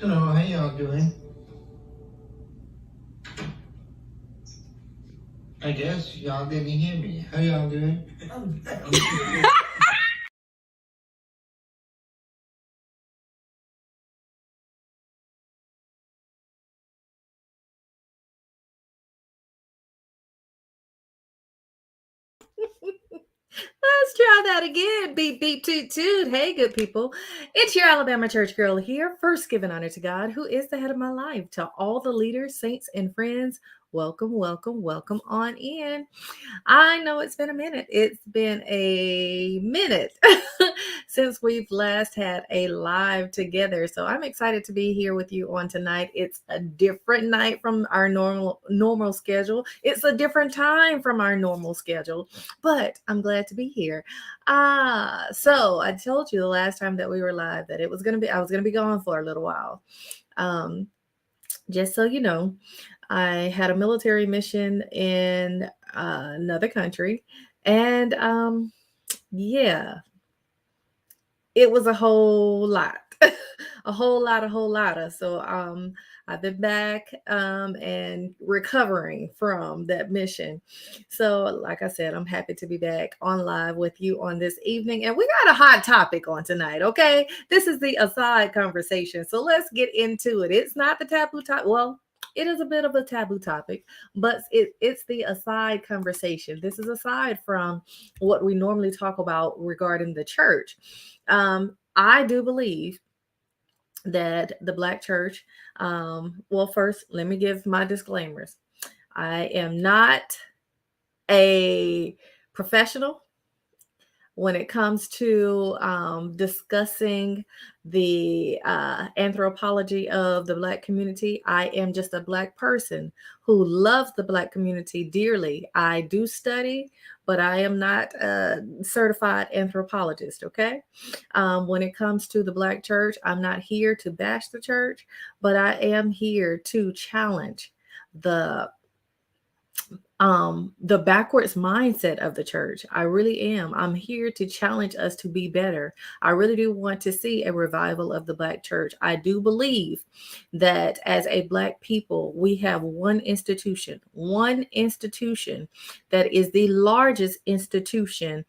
Hello, how y'all doing? I guess y'all didn't hear me. How y'all doing? Let's try that again. Beep, beep, toot, toot. Hey, good people. It's your Alabama church girl here, first giving honor to God, who is the head of my life. To all the leaders, saints, and friends, welcome, welcome, welcome on in. I know it's been a minute. It's been a minute since we've last had a live together. So I'm excited to be here with you on tonight. It's a different night from our normal schedule. It's a different time from our normal schedule, but I'm glad to be here. So I told you the last time that we were live that I was gonna be gone for a little while. Um, just so you know, I had a military mission in another country, and yeah, it was a whole lot, a whole lot of. So I've been back and recovering from that mission. So, like I said, I'm happy to be back on live with you on this evening, and we got a hot topic on tonight. Okay, this is the aside conversation, so let's get into it. It's not the taboo topic. Well, it is a bit of a taboo topic, but it's the aside conversation. This is aside from what we normally talk about regarding the church. I do believe that the Black church, well, first, let me give my disclaimers. I am not a professional when it comes to discussing the anthropology of the Black community. I am just a Black person who loves the Black community dearly. I do study, but I am not a certified anthropologist, okay? When it comes to the Black church, I'm not here to bash the church, but I am here to challenge the the backwards mindset of the church. I really am. I'm here to challenge us to be better. I really do want to see a revival of the Black church. I do believe that as a Black people, we have one institution that is the largest institution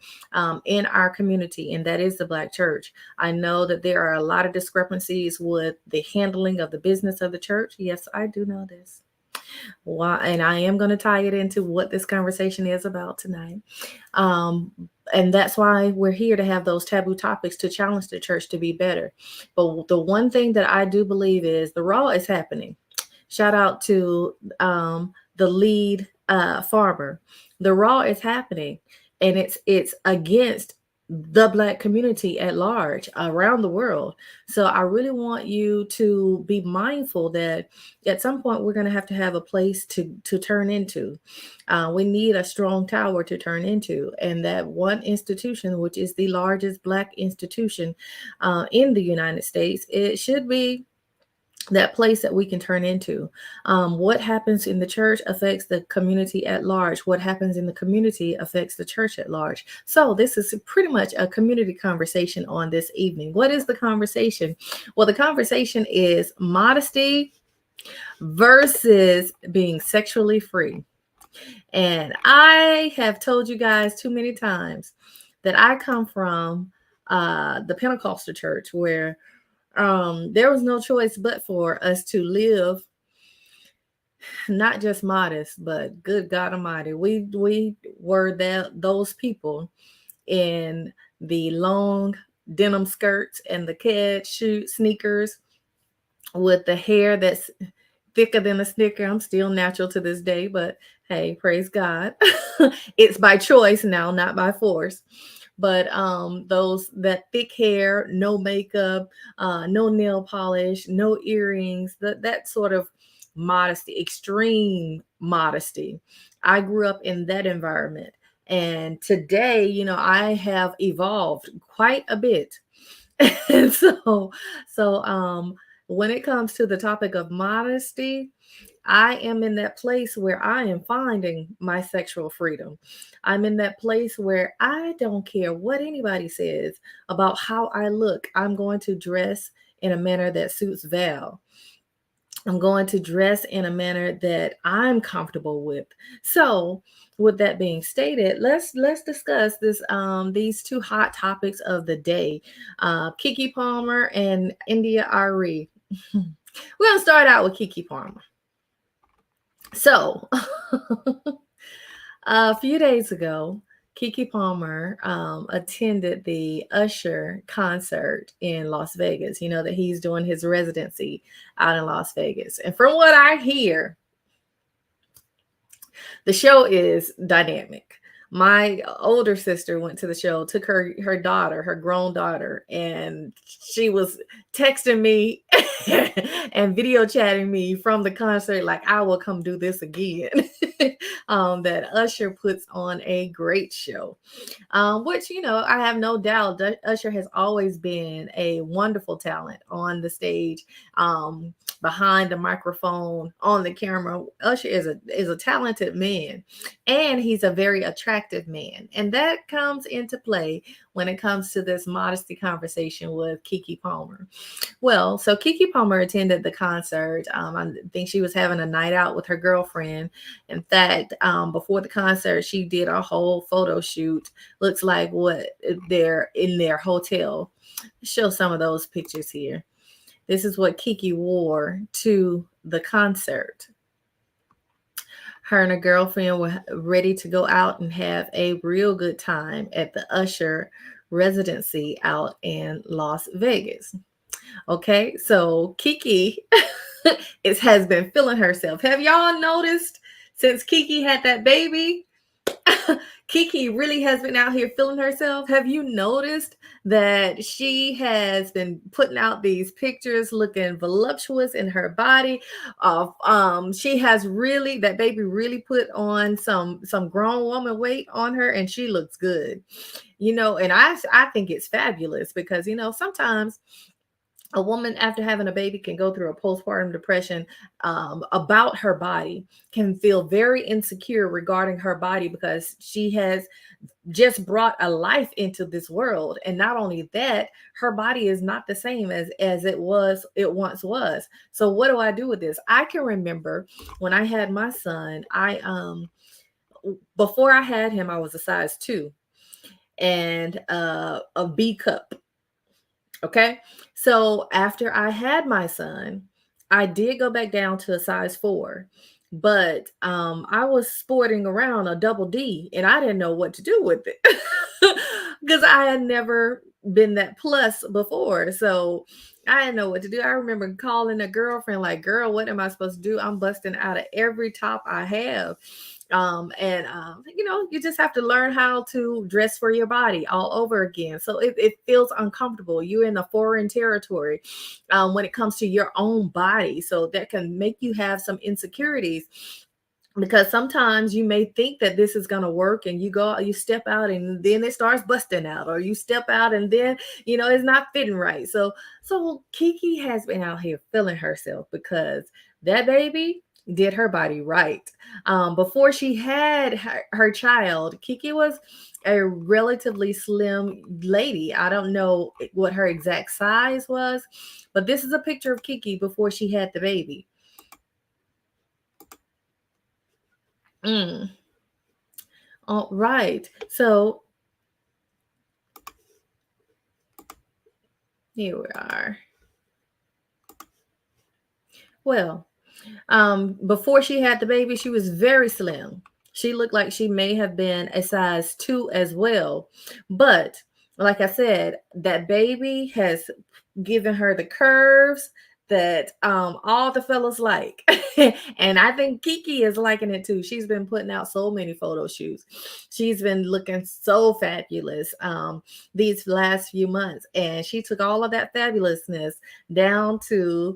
in our community, and that is the Black church. I know that there are a lot of discrepancies with the handling of the business of the church. Yes, I do know this. Why, and I am going to tie it into what this conversation is about tonight. Um, and that's why we're here, to have those taboo topics, to challenge the church to be better. But the one thing that I do believe is the raw is happening. Shout out to the lead farmer. The raw is happening, and it's against the Black community at large around the world. So I really want you to be mindful that at some point we're going to have a place to turn into. We need a strong tower to turn into, and that one institution, which is the largest Black institution in the United States, it should be that place that we can turn into. What happens in the church affects the community at large. What happens in the community affects the church at large. So this is pretty much a community conversation on this evening. What is the conversation? Well, the conversation is modesty versus being sexually free. And I have told you guys too many times that I come from the Pentecostal church, where there was no choice but for us to live not just modest, but good God Almighty, we were those people in the long denim skirts and the CAD shoe sneakers with the hair that's thicker than a snicker. I'm still natural to this day, but hey, praise God. It's by choice now, not by force. But those that thick hair, no makeup, no nail polish, no earrings, that sort of modesty, extreme modesty. I grew up in that environment. And today, I have evolved quite a bit. And so when it comes to the topic of modesty, I am in that place where I am finding my sexual freedom. I'm in that place where I don't care what anybody says about how I look. I'm going to dress in a manner that suits Val. I'm going to dress in a manner that I'm comfortable with. So, with that being stated, let's discuss these two hot topics of the day, Keke Palmer and India Arie. We're gonna start out with Keke Palmer. So, a few days ago, Keke Palmer attended the Usher concert in Las Vegas. You know that he's doing his residency out in Las Vegas. And from what I hear, the show is dynamic. My older sister went to the show, took her daughter, her grown daughter, and she was texting me and video chatting me from the concert like, I will come do this again. That Usher puts on a great show, which, you know, I have no doubt that Usher has always been a wonderful talent on the stage, behind the microphone, on the camera. Usher is a talented man, and he's a very attractive man, and that comes into play when it comes to this modesty conversation with Keke Palmer. Well, so Keke Palmer attended the concert. I think she was having a night out with her girlfriend. In fact, before the concert, she did a whole photo shoot. Looks like what they're in their hotel. Show some of those pictures here. This is what Keke wore to the concert. Her and her girlfriend were ready to go out and have a real good time at the Usher residency out in Las Vegas. Okay, so Keke has been feeling herself. Have y'all noticed since Keke had that baby? Keke really has been out here feeling herself. Have you noticed that she has been putting out these pictures looking voluptuous in her body? She has really, that baby really put on some grown woman weight on her, and she looks good. You know, and I think it's fabulous because, you know, sometimes a woman after having a baby can go through a postpartum depression about her body, can feel very insecure regarding her body because she has just brought a life into this world. And not only that, her body is not the same as it once was. So what do I do with this? I can remember when I had my son, before I had him, I was a size 2 and a B cup. Okay. So after I had my son, I did go back down to a size 4, but I was sporting around a double D and I didn't know what to do with it because I had never been that plus before. So I didn't know what to do. I remember calling a girlfriend like, girl, what am I supposed to do? I'm busting out of every top I have. You know, you just have to learn how to dress for your body all over again. So it feels uncomfortable. You're in a foreign territory when it comes to your own body. So that can make you have some insecurities, because sometimes you may think that this is going to work and you step out and then it starts busting out, or you step out and then, you know, it's not fitting right. So Keke has been out here feeling herself because that baby did her body right. Before she had her child, Keke was a relatively slim lady. I don't know what her exact size was, but this is a picture of Keke before she had the baby. All right. So here we are. Well, before she had the baby, she was very slim. She looked like she may have been a size 2 as well. But like I said, that baby has given her the curves that all the fellas like. And I think Keke is liking it too. She's been putting out so many photo shoots. She's been looking so fabulous these last few months. And she took all of that fabulousness down to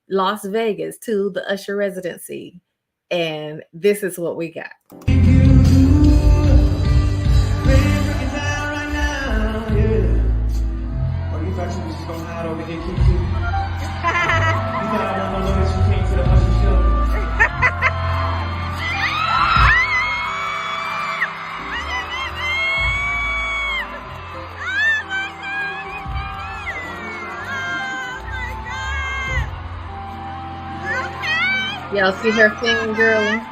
Las Vegas to the Usher residency. And this is what we got. Y'all see her fangirling?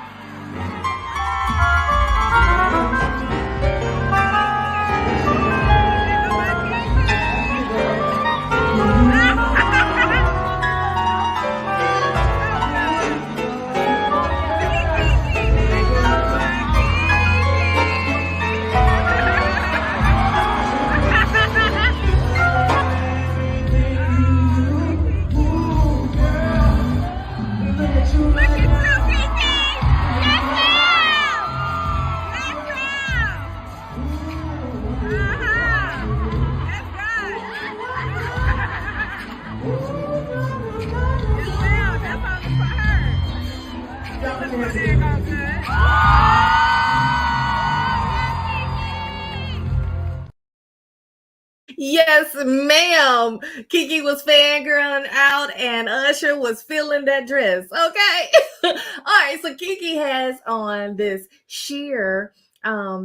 Yes, ma'am. Keke was fangirling out and Usher was feeling that dress. Okay. All right. So Keke has on this sheer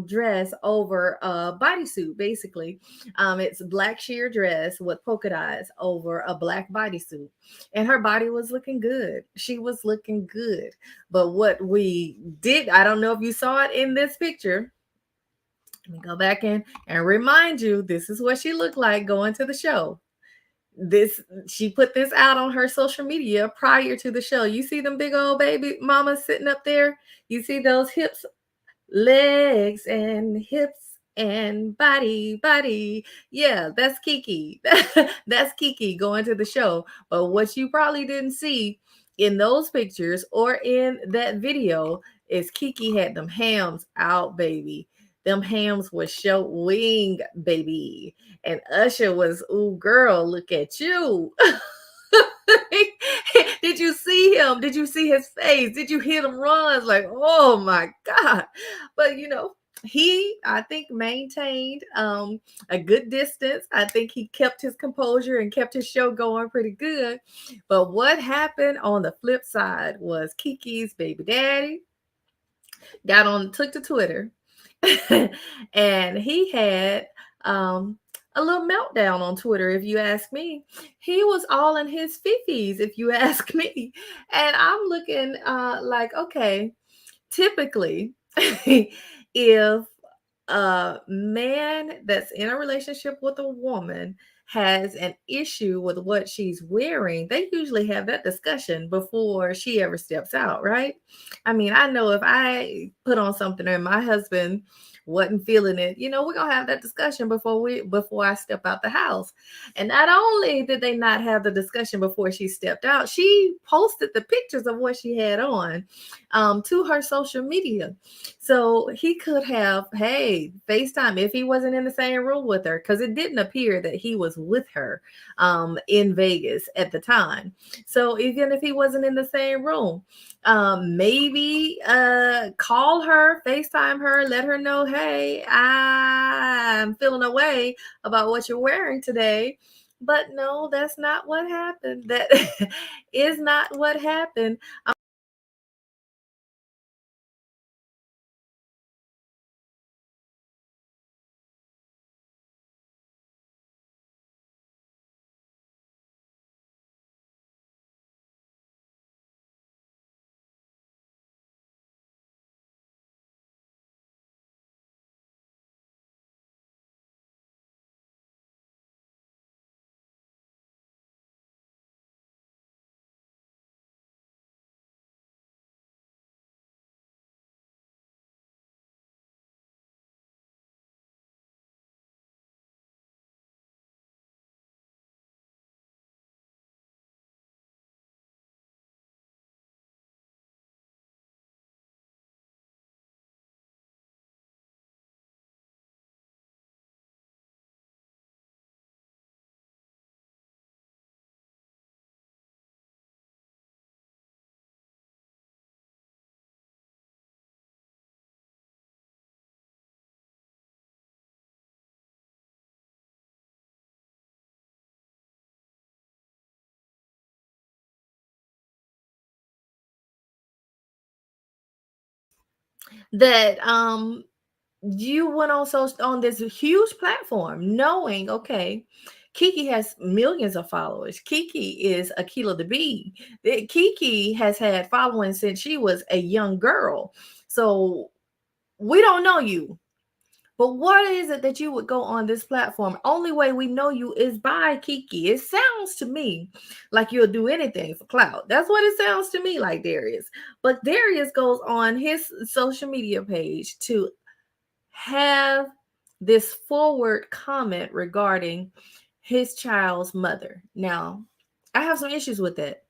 dress over a bodysuit, basically. It's black sheer dress with polka dots over a black bodysuit. And her body was looking good. She was looking good. But what we did, I don't know if you saw it in this picture. Let me go back in and remind you, this is what she looked like going to the show. This She put this out on her social media prior to the show. You see them big old baby mamas sitting up there? You see those hips, legs and hips and body. Yeah, that's Keke. That's Keke going to the show. But what you probably didn't see in those pictures or in that video is Keke had them hams out, baby. Them hams was showing, baby. And Usher was, ooh, girl, look at you. Did you see him? Did you see his face? Did you hear him run? It's like, oh my God. But he, I think, maintained a good distance. I think he kept his composure and kept his show going pretty good. But what happened on the flip side was Keke's baby daddy took to Twitter and he had a little meltdown on Twitter, if you ask me. He was all in his fifties, if you ask me. And I'm looking like, okay, typically, if a man that's in a relationship with a woman has an issue with what she's wearing, they usually have that discussion before she ever steps out, right? I mean, I know if I put on something and my husband wasn't feeling it, we're gonna have that discussion before I step out the house. And not only did they not have the discussion before she stepped out, she posted the pictures of what she had on to her social media. So he could have, hey, FaceTime if he wasn't in the same room with her, because it didn't appear that he was with her in Vegas at the time. So even if he wasn't in the same room, maybe call her, FaceTime her, let her know, hey, I'm feeling away about what you're wearing today. But no, that's not what happened. That is not what happened. That you went on this huge platform knowing, okay, Keke has millions of followers. Keke is a kilo to be. Keke has had following since she was a young girl. So we don't know you. But what is it that you would go on this platform? Only way we know you is by Keke. It sounds to me like you'll do anything for clout. That's what it sounds to me like, Darius. But Darius goes on his social media page to have this forward comment regarding his child's mother. Now, I have some issues with that.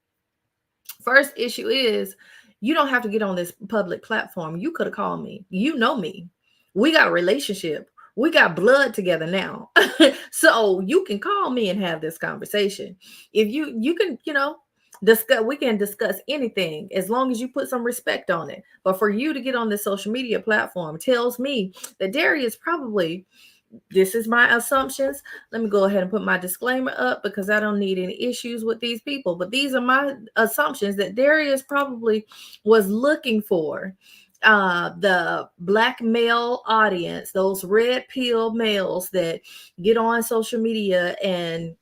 First issue is you don't have to get on this public platform. You could have called me. You know me. We got a relationship. We got blood together now. So you can call me and have this conversation. If you can, discuss, we can discuss anything as long as you put some respect on it. But for you to get on this social media platform tells me that Darius probably, this is my assumptions. Let me go ahead and put my disclaimer up because I don't need any issues with these people. But these are my assumptions that Darius probably was looking for the black male audience, those red pill males that get on social media and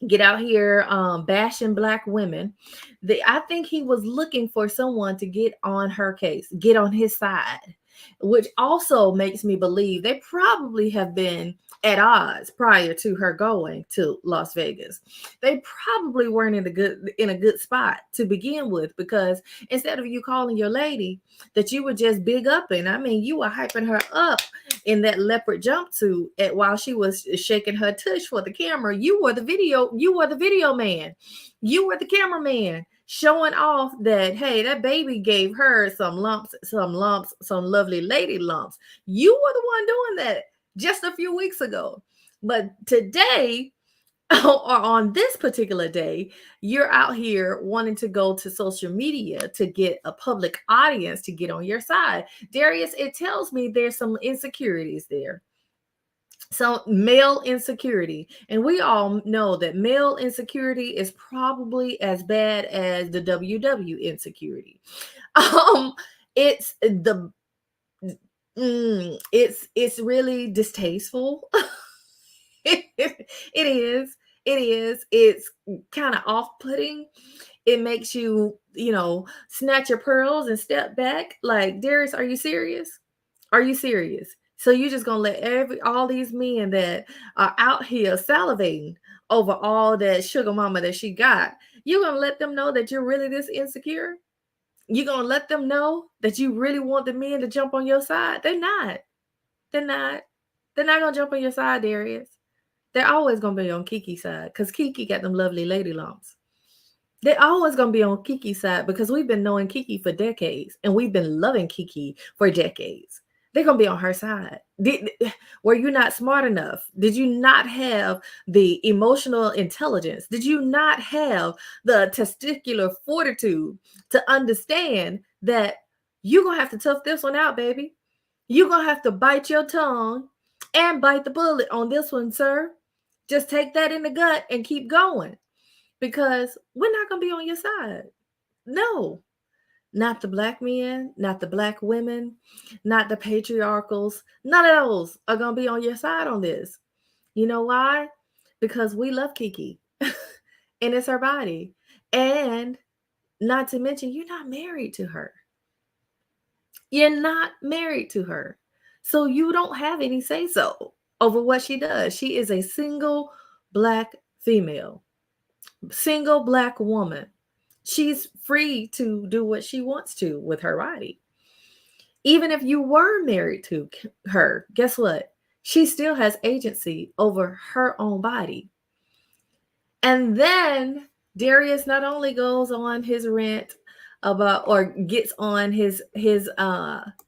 get out here bashing black women. I think he was looking for someone to get on her case, get on his side, which also makes me believe they probably have been at odds prior to her going to Las Vegas. They probably weren't in a good spot to begin with, because instead of you calling your lady that you were just big upping, I mean, you were hyping her up in that leopard jumpsuit while she was shaking her tush for the camera. You were the video man. You were the cameraman showing off that, hey, that baby gave her some lovely lady lumps. You were the one doing that just a few weeks ago. But today, or on this particular day, you're out here wanting to go to social media to get a public audience to get on your side. Darius, it tells me there's some insecurities there. So male insecurity, and we all know that male insecurity is probably as bad as the WW insecurity. It's the it's really distasteful. It is. It is. It's kind of off-putting. It makes you, snatch your pearls and step back. Like, Darius, are you serious? Are you serious? So you just gonna let all these men that are out here salivating over all that sugar mama that she got, you gonna let them know that you're really this insecure? You gonna let them know that you really want the men to jump on your side? They're not. They're not. They're not gonna jump on your side, Darius. They're always gonna be on Keke's side because Keke got them lovely lady lumps. They're always gonna be on Keke's side because we've been knowing Keke for decades and we've been loving Keke for decades. They're gonna be on her side. Were you not smart enough? Did you not have the emotional intelligence? Did you not have the testicular fortitude to understand that you're gonna have to tough this one out, baby? You're gonna have to bite your tongue and bite the bullet on this one, sir. Just take that in the gut and keep going, because we're not going to be on your side. No, not the black men, not the black women, not the patriarchals. None of those are going to be on your side on this. You know why? Because we love Keke and it's her body. And not to mention, you're not married to her. You're not married to her. So you don't have any say so over what she does. She is a single black female, single black woman. She's free to do what she wants to with her body. Even if you were married to her, guess what? She still has agency over her own body. And then Darius not only goes on his rant about, or gets on his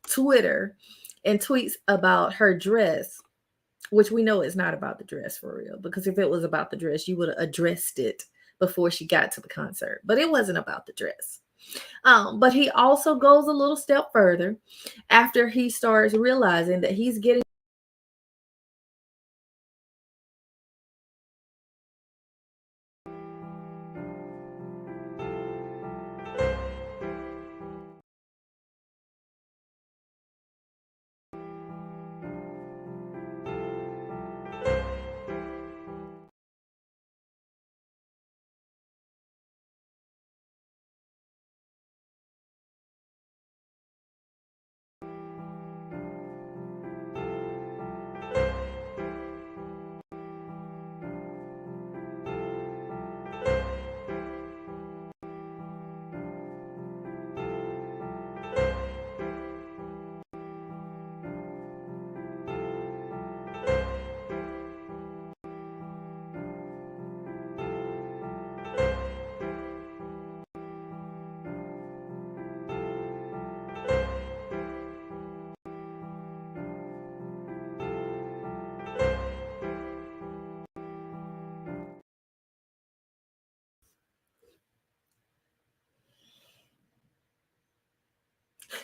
Twitter and tweets about her dress, which we know is not about the dress for real, because if it was about the dress, you would have addressed it before she got to the concert. But it wasn't about the dress. But he also goes a little step further after he starts realizing that he's getting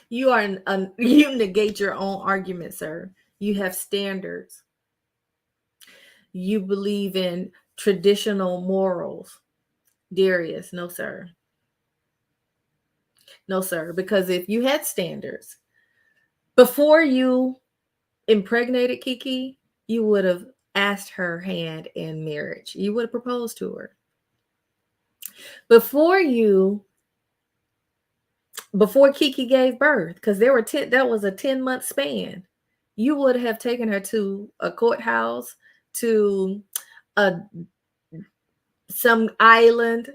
You negate your own argument, sir. You have standards. You believe in traditional morals. Darius, no, sir. No, sir. Because if you had standards before you impregnated Keke, you would have asked her hand in marriage. You would have proposed to her. Before Keke gave birth, because that was a 10-month span, you would have taken her to a courthouse, to a some island,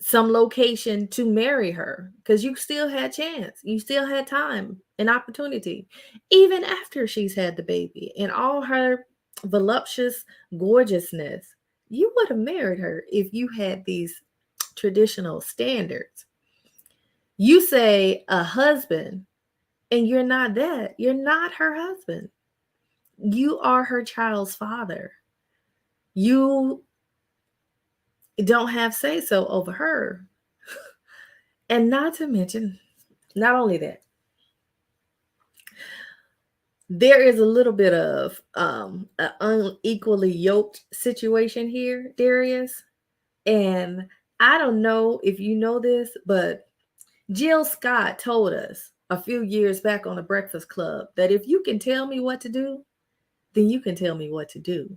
some location to marry her, because you still had chance, you still had time and opportunity, even after she's had the baby and all her voluptuous gorgeousness. You would have married her if you had these traditional standards. You say a husband, and you're not that. You're not her husband. You are her child's father. You don't have say so over her. And not to mention, not only that, there is a little bit of an unequally yoked situation here, Darius. And I don't know if you know this, but Jill Scott told us a few years back on the Breakfast Club that if you can tell me what to do, then you can tell me what to do.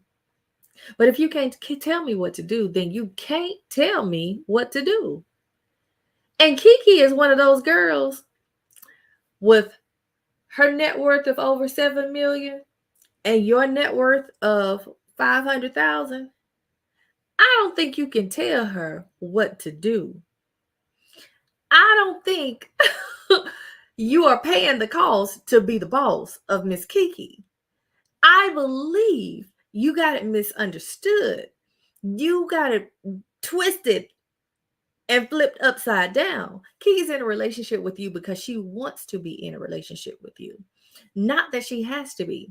But if you can't tell me what to do, then you can't tell me what to do. And Keke is one of those girls with her net worth of over 7 million and your net worth of 500,000. I don't think you can tell her what to do. I don't think you are paying the cost to be the boss of Miss Keke. I believe you got it misunderstood. You got it twisted and flipped upside down. Keke's in a relationship with you because she wants to be in a relationship with you, not that she has to be.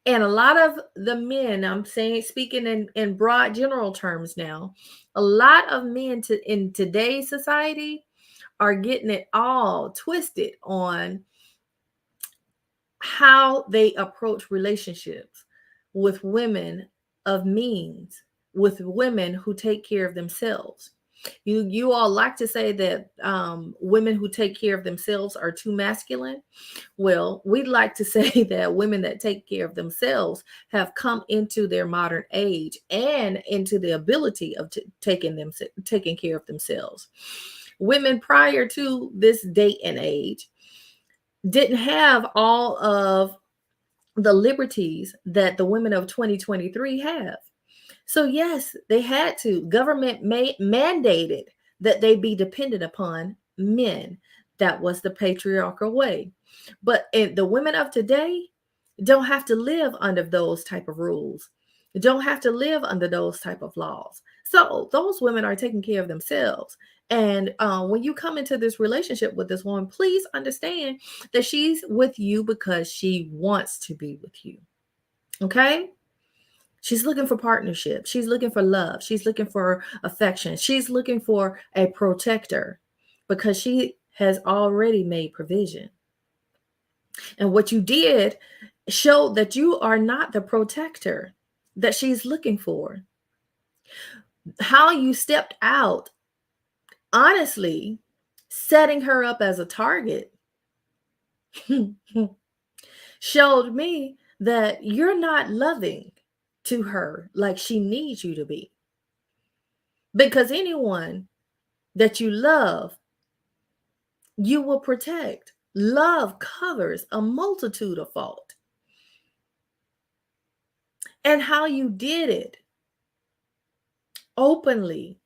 And a lot of the men, I'm saying, speaking in broad general terms now, a lot of men in today's society are getting it all twisted on how they approach relationships with women of means, with women who take care of themselves. You all like to say that women who take care of themselves are too masculine. Well, we'd like to say that women that take care of themselves have come into their modern age and into the ability of taking care of themselves. Women prior to this date and age didn't have all of the liberties that the women of 2023 have. So yes, they had to. Government mandated that they be dependent upon men. That was the patriarchal way. But the women of today don't have to live under those type of rules. Don't have to live under those type of laws. So those women are taking care of themselves. And when you come into this relationship with this woman, please understand that she's with you because she wants to be with you. Okay? She's looking for partnership. She's looking for love. She's looking for affection. She's looking for a protector because she has already made provision. And what you did showed that you are not the protector that she's looking for. How you stepped out, honestly, setting her up as a target showed me that you're not loving to her like she needs you to be. Because anyone that you love, you will protect. Love covers a multitude of fault. And how you did it openly,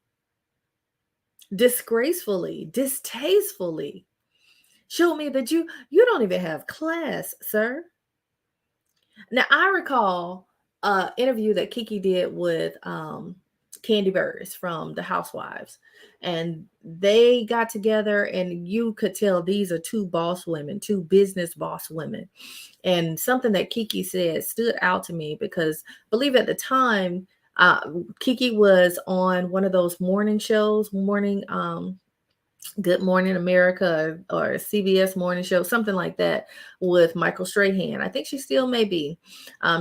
disgracefully, distastefully showed me that you don't even have class, sir. Now, I recall an interview that Keke did with Candy Burris from The Housewives. And they got together, and you could tell these are two boss women, two business boss women. And something that Keke said stood out to me because I believe at the time, Keke was on one of those morning shows, Good Morning America or CBS Morning Show, something like that, with Michael Strahan. I think she still may be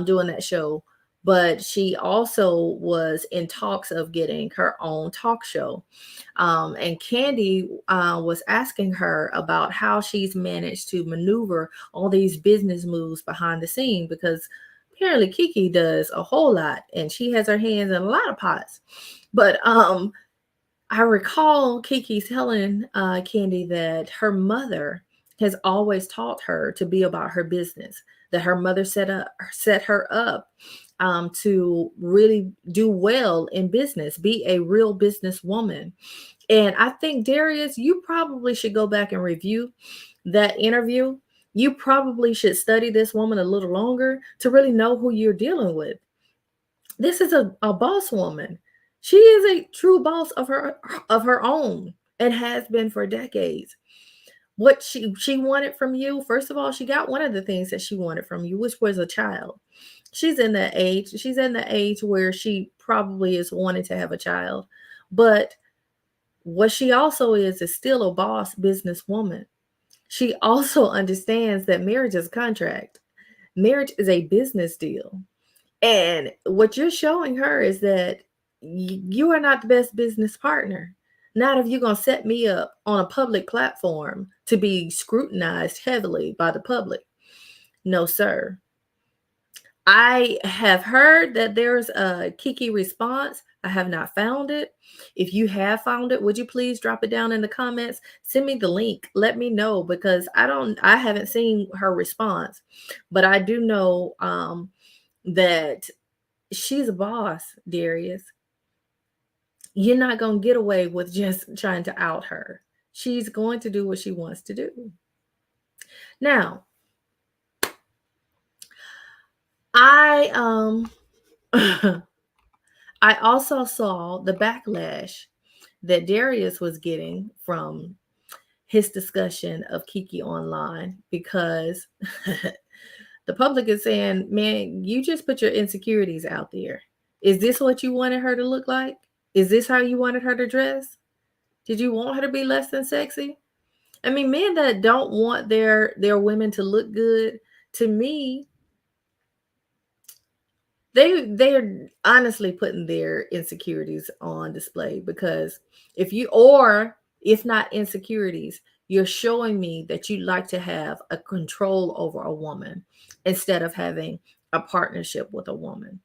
doing that show, but she also was in talks of getting her own talk show. And Candy was asking her about how she's managed to maneuver all these business moves behind the scene, because apparently Keke does a whole lot and she has her hands in a lot of pots. But I recall Kiki telling Candy that her mother has always taught her to be about her business. That her mother set her up to really do well in business, be a real businesswoman. And I think, Darius, you probably should go back and review that interview. You probably should study this woman a little longer to really know who you're dealing with. This is a boss woman. She is a true boss of her own and has been for decades. What she wanted from you, first of all, she got one of the things that she wanted from you, which was a child. She's in the age where she probably is wanting to have a child. But what she also is still a boss businesswoman. She also understands that marriage is a contract. Marriage is a business deal. And what you're showing her is that you are not the best business partner. Not if you're going to set me up on a public platform to be scrutinized heavily by the public. No, sir. I have heard that there's a Kiki response. I have not found it. If you have found it, would you please drop it down in the comments? Send me the link. Let me know, because I haven't seen her response. But I do know that she's a boss, Darius. You're not going to get away with just trying to out her. She's going to do what she wants to do. Now, I I also saw the backlash that Darius was getting from his discussion of Kiki online, because the public is saying, man, you just put your insecurities out there. Is this what you wanted her to look like? Is this how you wanted her to dress? Did you want her to be less than sexy? I mean, men that don't want their women to look good, to me, they're honestly putting their insecurities on display, because if not insecurities, you're showing me that you like to have a control over a woman instead of having a partnership with a woman.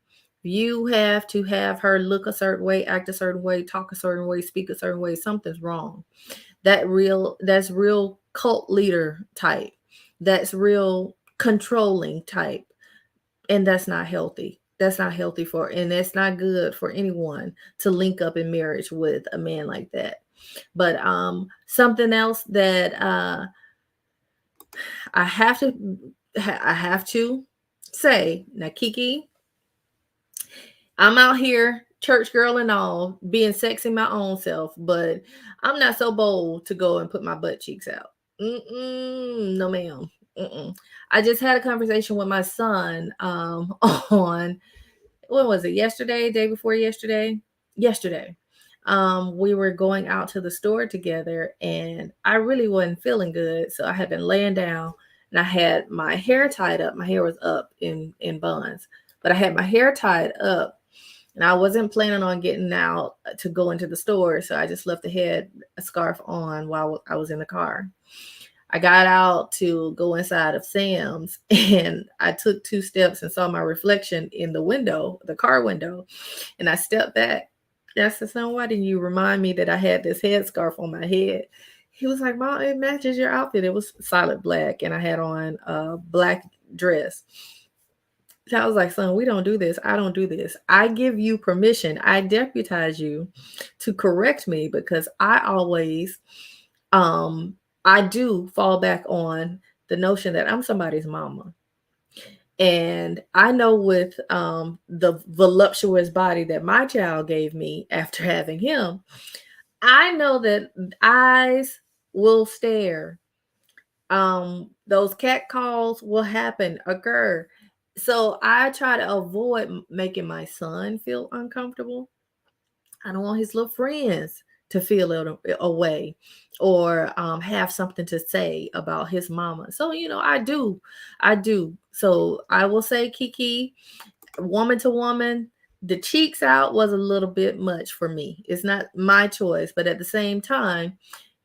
You have to have her look a certain way, act a certain way, talk a certain way, speak a certain way. Something's wrong. That's real cult leader type. That's real controlling type, and that's not healthy. That's not healthy for, and that's not good for anyone to link up in marriage with a man like that. But something else that I have to I have to say now, Kiki, I'm out here, church girl and all, being sexy my own self, but I'm not so bold to go and put my butt cheeks out. No, ma'am. Mm-mm. I just had a conversation with my son on, when was it? Yesterday, day before yesterday? Yesterday. We were going out to the store together, and I really wasn't feeling good. So I had been laying down and I had my hair tied up. My hair was up in buns, but I had my hair tied up, and I wasn't planning on getting out to go into the store. So I just left the head a scarf on while I was in the car. I got out to go inside of Sam's, and I took two steps and saw my reflection in the window, the car window. And I stepped back. And I said, son, why didn't you remind me that I had this headscarf on my head? He was like, Mom, it matches your outfit. It was solid black, and I had on a black dress. So I was like, son, we don't do this. I don't do this. I give you permission. I deputize you to correct me, because um, I do fall back on the notion that I'm somebody's mama. And I know with the voluptuous body that my child gave me after having him, I know that eyes will stare. Those cat calls will occur. So I try to avoid making my son feel uncomfortable. I don't want his little friends to feel away or have something to say about his mama. So, I do. So I will say, Keke, woman to woman, the cheeks out was a little bit much for me. It's not my choice, but at the same time,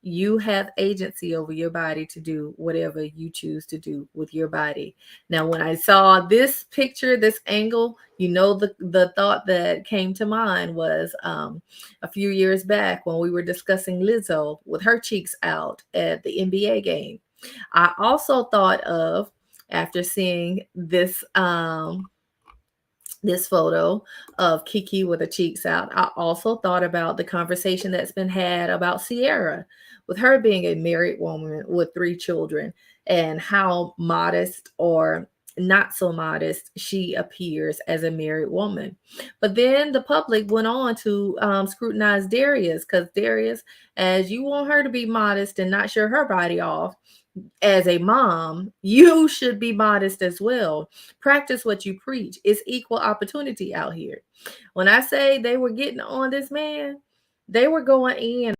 you have agency over your body to do whatever you choose to do with your body. Now, when I saw this picture, this angle, the thought that came to mind was a few years back when we were discussing Lizzo with her cheeks out at the NBA game. I also thought of, after seeing this photo of Keke with her cheeks out, I also thought about the conversation that's been had about Sierra, with her being a married woman with 3 children, and how modest or not so modest she appears as a married woman. But then the public went on to scrutinize Darius, because Darius, as you want her to be modest and not show her body off, as a mom, you should be modest as well. Practice what you preach. It's equal opportunity out here. When I say they were getting on this man, they were going in.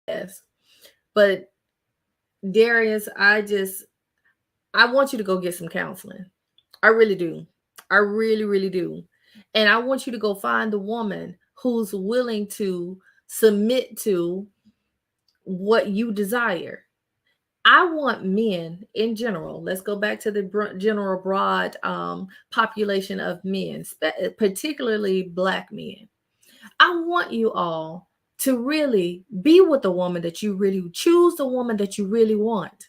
Yes. But Darius, I want you to go get some counseling. I really do. I really, really do. And I want you to go find the woman who's willing to submit to what you desire. I want men in general. Let's go back to the general broad population of men, particularly Black men. I want you all to really be with the woman that you really choose, the woman that you really want.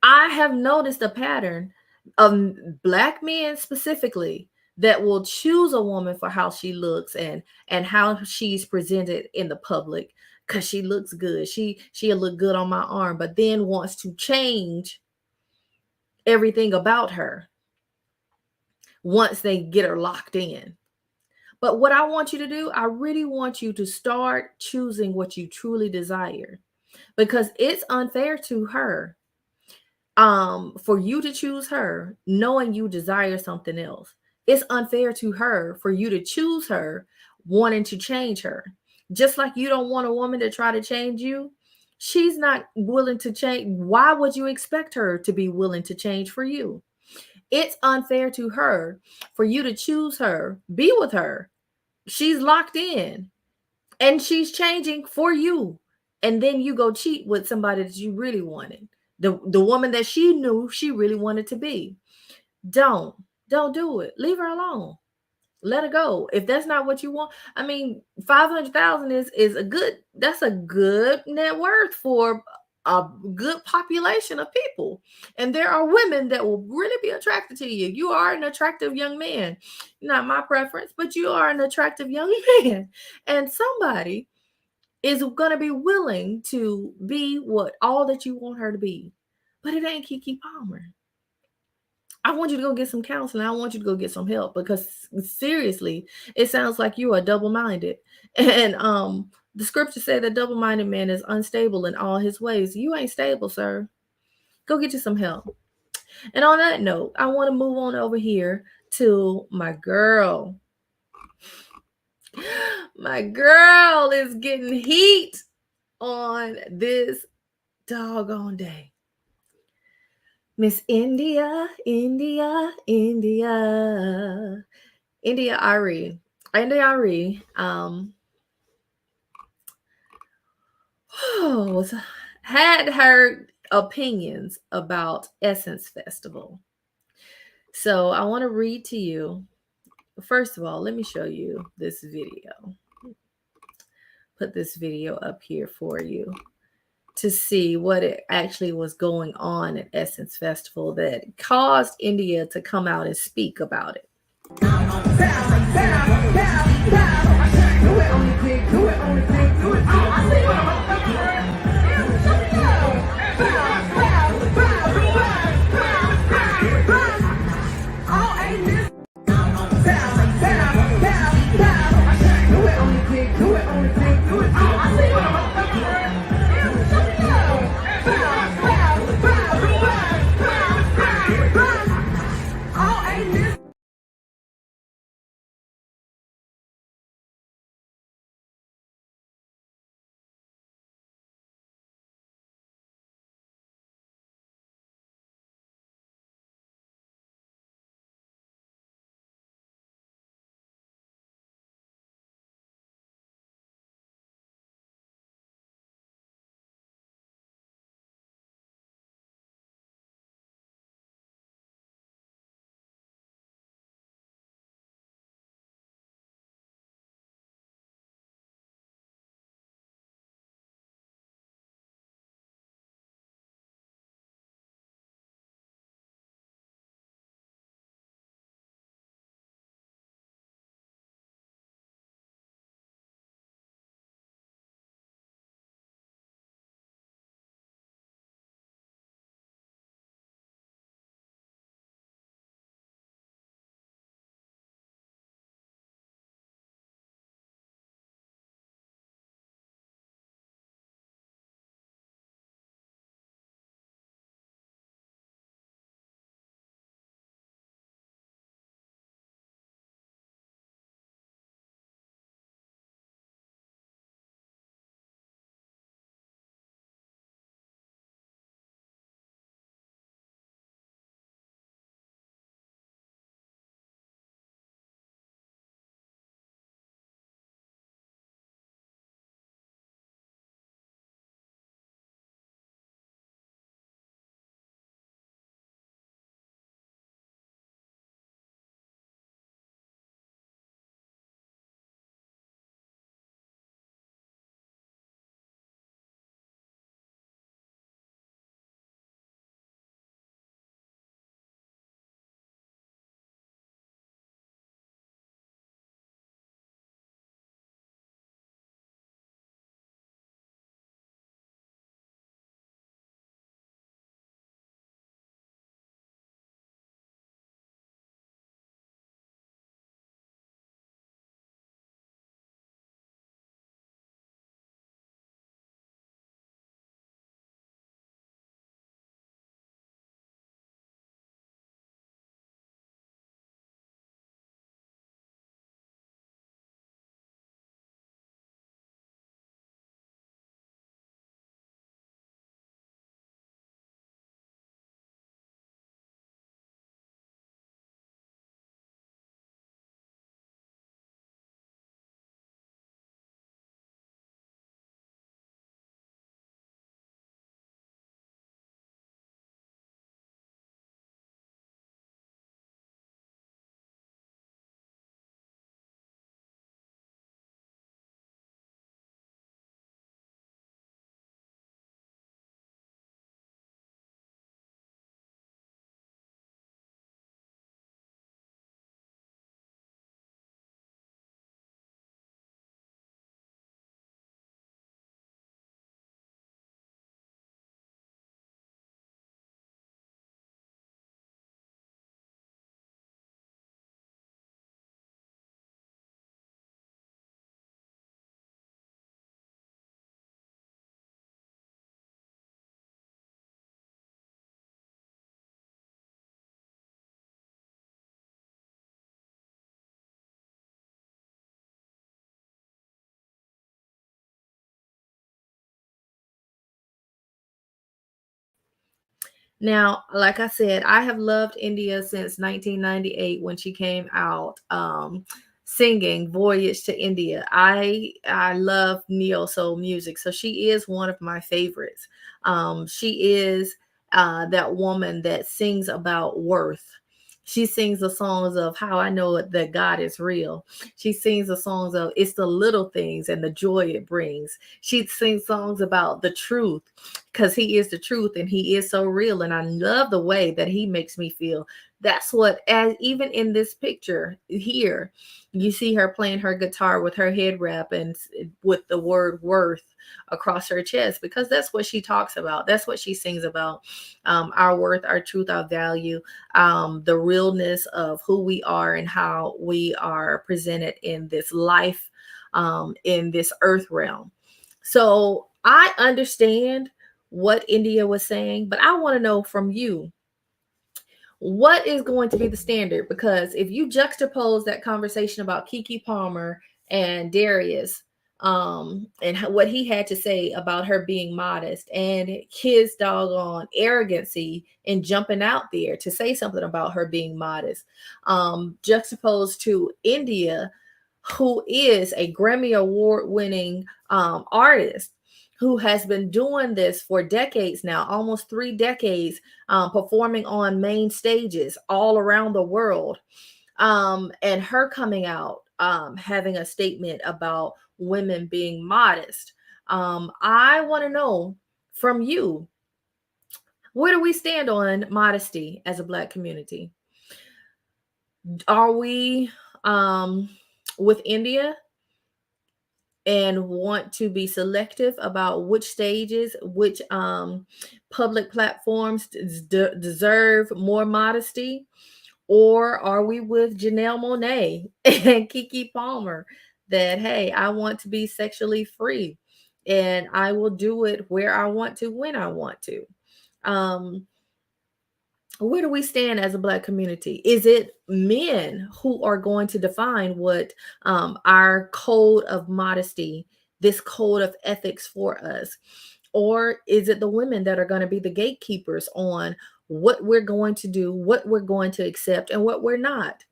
I have noticed a pattern of Black men specifically that will choose a woman for how she looks and how she's presented in the public, because she looks good. She'll look good on my arm, but then wants to change everything about her once they get her locked in. But what I want you to do, I really want you to start choosing what you truly desire, because it's unfair to her for you to choose her knowing you desire something else. It's unfair to her for you to choose her wanting to change her. Just like you don't want a woman to try to change you, she's not willing to change. Why would you expect her to be willing to change for you? It's unfair to her for you to choose her, be with her. She's locked in and she's changing for you. And then you go cheat with somebody that you really wanted. The woman that she knew she really wanted to be. Don't. Don't do it. Leave her alone. Let her go. If that's not what you want, I mean, 500,000 is a good, that's a good net worth for a good population of people. And there are women that will really be attracted to you. You are an attractive young man. Not my preference, but you are an attractive young man. And somebody is going to be willing to be what all that you want her to be. But it ain't Keke Palmer. I want you to go get some counseling. I want you to go get some help, because seriously, it sounds like you are double-minded. And the scripture said that double-minded man is unstable in all his ways. You ain't stable, sir. Go get you some help. And on that note, I want to move on over here to my girl. My girl is getting heat on this doggone day. Miss India, India, India, India Arie. India Arie was, had her opinions about Essence Festival. So I want to read to you. First of all, let me show you this video. Put this video up here for you. to see what it actually was going on at Essence Festival that caused India to come out and speak about it. Now, like I said, I have loved India since 1998 when she came out singing Voyage to India. I love neo soul music, so she is one of my favorites. She is that woman that sings about worth. She sings the songs of how I know that God is real. She sings the songs of it's the little things and the joy it brings. She sings songs about the truth because he is the truth and he is so real. And I love the way that he makes me feel. That's what, as even in this picture here, you see her playing her guitar with her head wrap and with the word worth across her chest, because that's what she talks about. That's what she sings about. Our worth, our truth, our value, the realness of who we are and how we are presented in this life, in this earth realm. So I understand what India was saying, but I want to know from you, what is going to be the standard? Because if you juxtapose that conversation about Keke Palmer and Darius, and what he had to say about her being modest and his doggone arrogancy and jumping out there to say something about her being modest, juxtaposed to India, who is a Grammy Award winning artist who has been doing this for decades now, almost 3 decades, performing on main stages all around the world. And her coming out, having a statement about women being modest. I want to know from you, where do we stand on modesty as a Black community? Are we with India and want to be selective about which stages, which public platforms deserve more modesty? Or are we with Janelle Monáe and Keke Palmer that, hey, I want to be sexually free and I will do it where I want to, when I want to? Um, where do we stand as a Black community? Is it men who are going to define what our code of modesty, this code of ethics for us? Or is it the women that are going to be the gatekeepers on what we're going to do, what we're going to accept, and what we're not?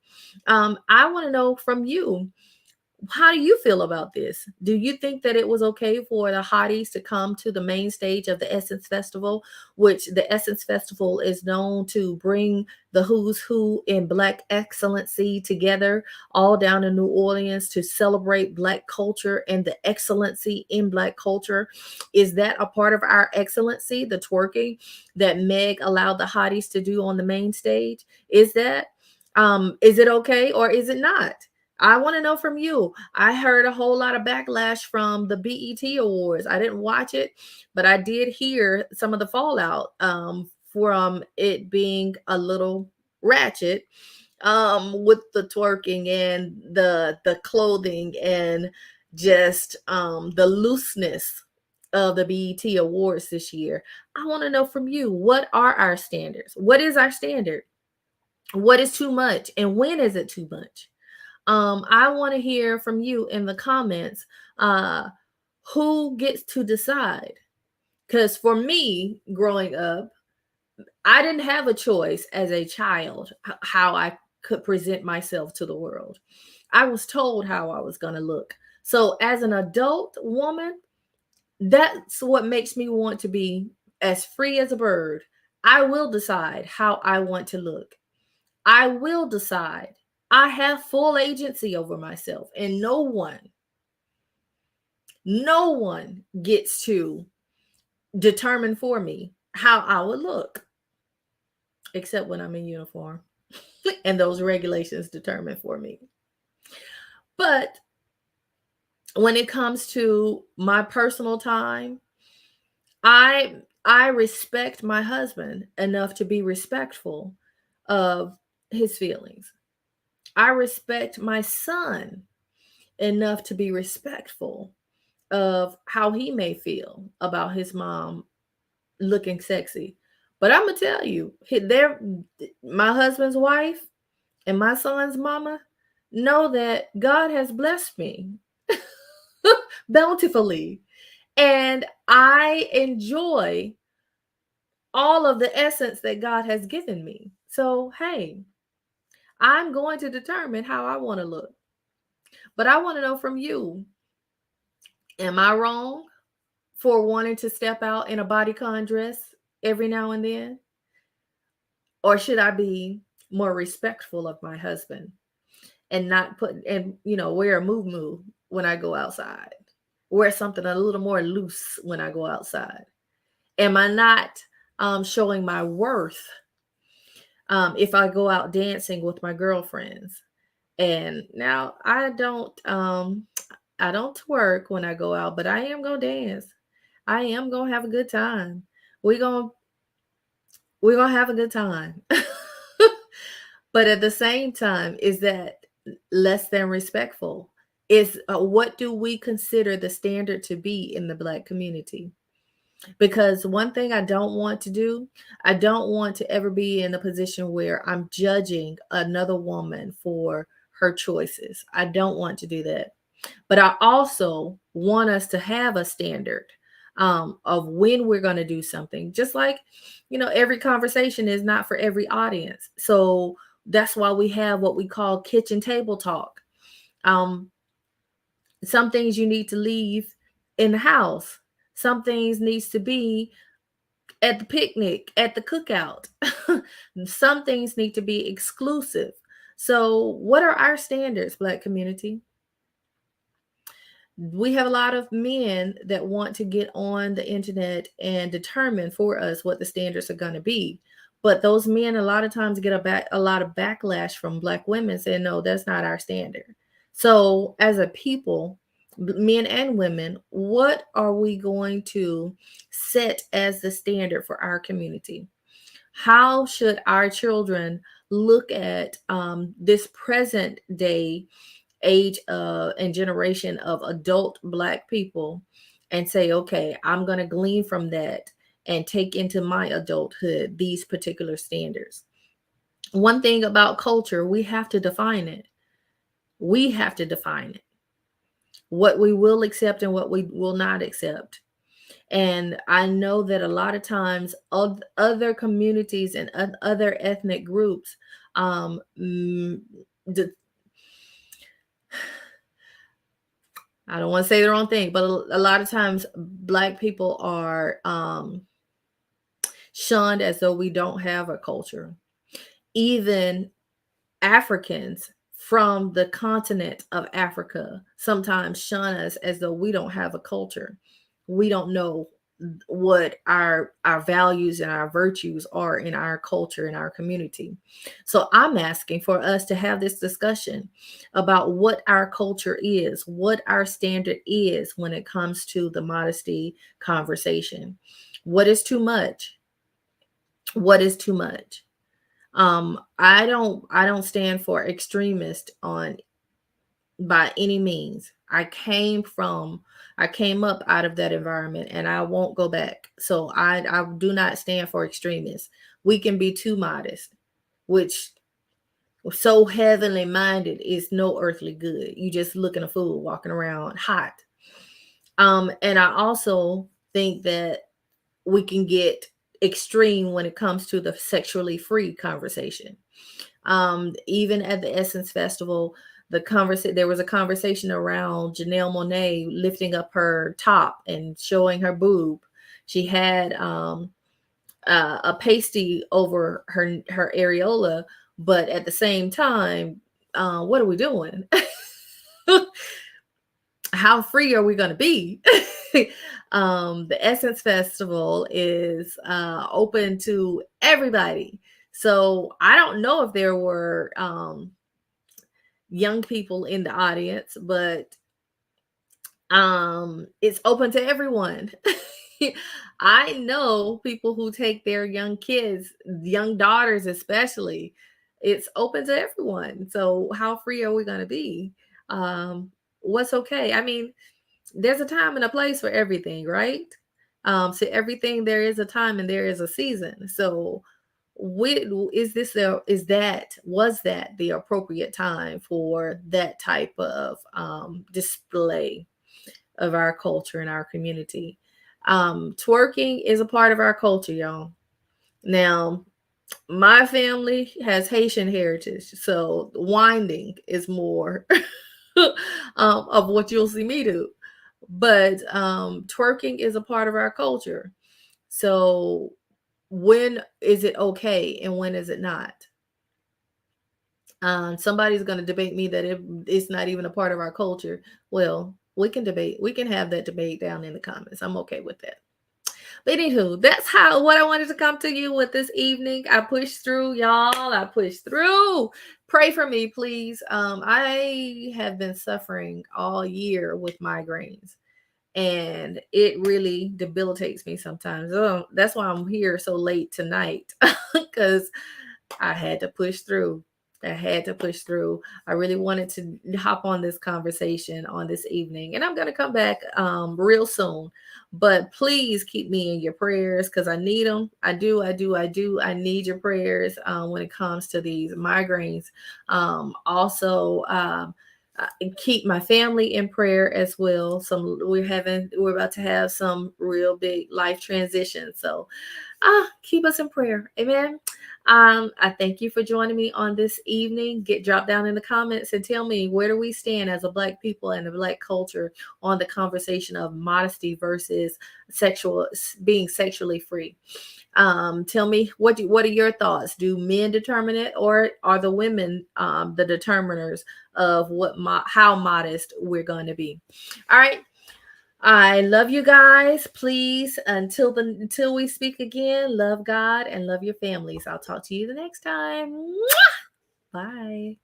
I want to know from you, how do you feel about this? Do you think that it was okay for the hotties to come to the main stage of the Essence Festival, which the Essence Festival is known to bring the who's who in Black excellency together, all down in New Orleans to celebrate Black culture and the excellency in Black culture? Is that a part of our excellency, the twerking that Meg allowed the hotties to do on the main stage? Is it okay or is it not? I want to know from you. I heard a whole lot of backlash from the BET Awards. I didn't watch it, but I did hear some of the fallout from it being a little ratchet, with the twerking and the clothing and just the looseness of the BET Awards this year. I want to know from you, what are our standards? What is our standard? What is too much? And when is it too much? I want to hear from you in the comments, uh, who gets to decide? Because for me, growing up, I didn't have a choice as a child how I could present myself to the world. I was told how I was going to look. So, as an adult woman, that's what makes me want to be as free as a bird. I will decide how I want to look. I will decide. I have full agency over myself, and no one gets to determine for me how I would look, except when I'm in uniform and those regulations determine for me. But when it comes to my personal time, I respect my husband enough to be respectful of his feelings. I respect my son enough to be respectful of how he may feel about his mom looking sexy. But I'm gonna tell you, my husband's wife and my son's mama know that God has blessed me bountifully, and I enjoy all of the essence that God has given me. So hey, I'm going to determine how I want to look. But I want to know from you, am I wrong for wanting to step out in a bodycon dress every now and then? Or should I be more respectful of my husband, and not put and wear a moo when I go outside, wear something a little more loose when I go outside? Am I not showing my worth if I go out dancing with my girlfriends? And now I don't twerk when I go out, but I am gonna dance. I am gonna have a good time. We're gonna we're gonna have a good time. But at the same time, is that less than respectful? Is what do we consider the standard to be in the Black community? Because one thing I don't want to do, I don't want to ever be in a position where I'm judging another woman for her choices. I don't want to do that. But I also want us to have a standard of when we're going to do something. Just like, every conversation is not for every audience. So that's why we have what we call kitchen table talk. Um, some things you need to leave in the house. Some things needs to be at the picnic, at the cookout. Some things need to be exclusive. So, what are our standards, Black community? We have a lot of men that want to get on the internet and determine for us what the standards are going to be. But those men a lot of times get a lot of backlash from Black women saying, no, that's not our standard. So, as a people, men and women, what are we going to set as the standard for our community? How should our children look at this present day age and generation of adult Black people and say, okay, I'm going to glean from that and take into my adulthood these particular standards? One thing about culture, we have to define it. We have to define it. What we will accept and what we will not accept. And I know that a lot of times other communities and other ethnic groups um, I don't want to say the wrong thing, but a lot of times Black people are shunned as though we don't have a culture. Even Africans from the continent of Africa sometimes shun us as though we don't have a culture. We don't know what our values and our virtues are in our culture, in our community. So I'm asking for us to have this discussion about what our culture is, what our standard is when it comes to the modesty conversation. What is too much? What is too much? I don't stand for extremist on by any means. I came up out of that environment and I won't go back. So I do not stand for extremists. We can be too modest, which so heavenly minded is no earthly good. You just looking a fool walking around hot. And I also think that we can get extreme when it comes to the sexually free conversation. Even at the Essence Festival, there was a conversation around Janelle Monáe lifting up her top and showing her boob. She had a pasty over her areola, but at the same time, what are we doing? How free are we going to be? The Essence Festival is open to everybody. So I don't know if there were young people in the audience, but it's open to everyone. I know people who take their young kids, young daughters especially. It's open to everyone. So how free are we going to be? What's okay? I mean, there's a time and a place for everything, right? So everything, there is a time and there is a season. So was that the appropriate time for that type of display of our culture and our community? Twerking is a part of our culture, y'all. Now, my family has Haitian heritage, so winding is more of what you'll see me do. But twerking is a part of our culture. So when is it okay and when is it not? Somebody's going to debate me that it's not even a part of our culture. Well, we can debate. We can have that debate down in the comments. I'm okay with that. But anywho, that's what I wanted to come to you with this evening. I pushed through, y'all. I pushed through. Pray for me, please. I have been suffering all year with migraines, and it really debilitates me sometimes. Oh, that's why I'm here so late tonight, because I had to push through. I had to push through. I really wanted to hop on this conversation on this evening, and I'm going to come back real soon. But please keep me in your prayers because I need them. I do. I need your prayers when it comes to these migraines. Also, keep my family in prayer as well. We're about to have some real big life transitions. So keep us in prayer. Amen. I thank you for joining me on this evening. Drop down in the comments and tell me, where do we stand as a Black people and a Black culture on the conversation of modesty versus being sexually free. Tell me, what are your thoughts? Do men determine it, or are the women the determiners of how modest we're going to be? All right. I love you guys. Please, until we speak again, love God and love your families. I'll talk to you the next time. Bye.